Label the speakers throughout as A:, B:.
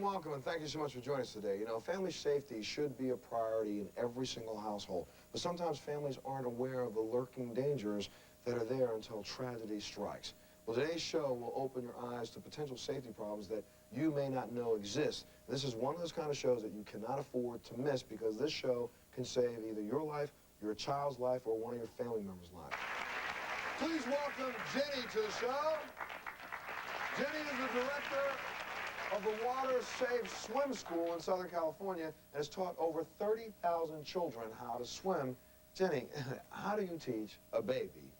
A: welcome, and thank you so much for joining us today. You know, family safety should be a priority in every single household, but sometimes families aren't aware of the lurking dangers that are there until tragedy strikes. Well, today's show will open your eyes to potential safety problems that you may not know exist. This is one of those kind of shows that you cannot afford to miss, because this show can save either your life, your child's life, or one of your family members' lives. Please welcome Ginny to the show. Ginny is the director of the Watersafe Swim School in Southern California and has taught over 30,000 children how to swim. Ginny, how do you teach a baby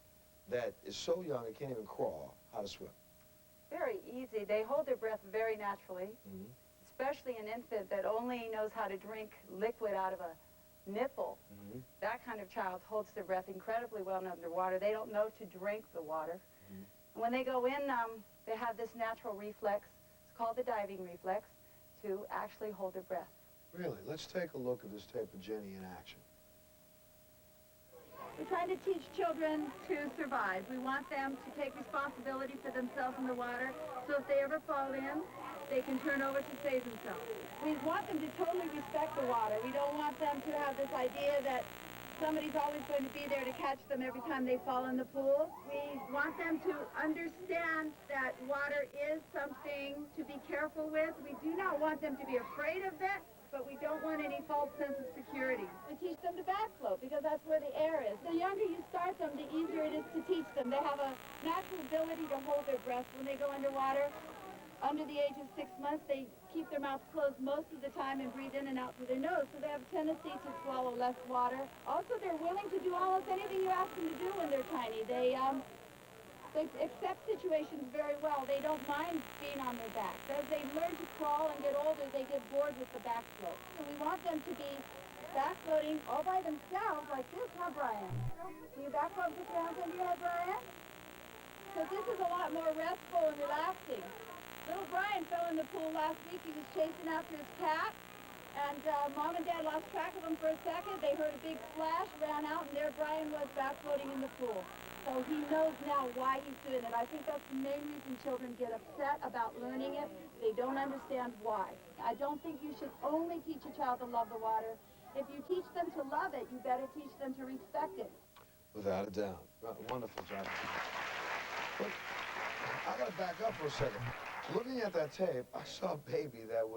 A: that is so young and can't even crawl how to swim?
B: Very easy. They hold their breath very naturally, especially an infant that only knows how to drink liquid out of a nipple. That kind of child holds their breath incredibly well underwater. They don't know to drink the water. And when they go in, they have this natural reflex. It's called the diving reflex, to actually hold their breath.
A: Really? Let's take a look at this tape of Ginny in action.
B: We're trying to teach children to survive. We want them to take responsibility for themselves in the water, so if they ever fall in, they can turn over to save themselves. We want them to totally respect the water. We don't want them to have this idea that somebody's always going to be there to catch them every time they fall in the pool. We want them to understand that water is something to be careful with. We do not want them to be afraid of it, but we don't want any false sense of security. We teach them to back float because that's where the air is. The younger you start them, the easier it is to teach them. They have a natural ability to hold their breath when they go underwater. Under the age of 6 months, they keep their mouths closed most of the time and breathe in and out through their nose, so they have a tendency to swallow less water. Also, they're willing to do almost anything you ask them to do when they're tiny. They accept situations very well. They don't mind being on their back. As they learn to crawl and get older, they get bored with the back float. So we want them to be back floating all by themselves like this, huh, Brian? Do you back float with your hands under your head, Brian? Because this is a lot more restful and relaxing. Little Brian fell in the pool last week. He was chasing after his cat, and Mom and Dad lost track of him for a second. They heard a big splash, ran out, and there Brian was back floating in the pool. So he knows now why he's doing it. I think that's the main reason children get upset about learning it. They don't understand why. I don't think you should only teach a child to love the water. If you teach them to love it, you better teach them to respect it.
A: Without a doubt. Wonderful job. But I got to back up for a second. Looking at that tape, I saw a baby that was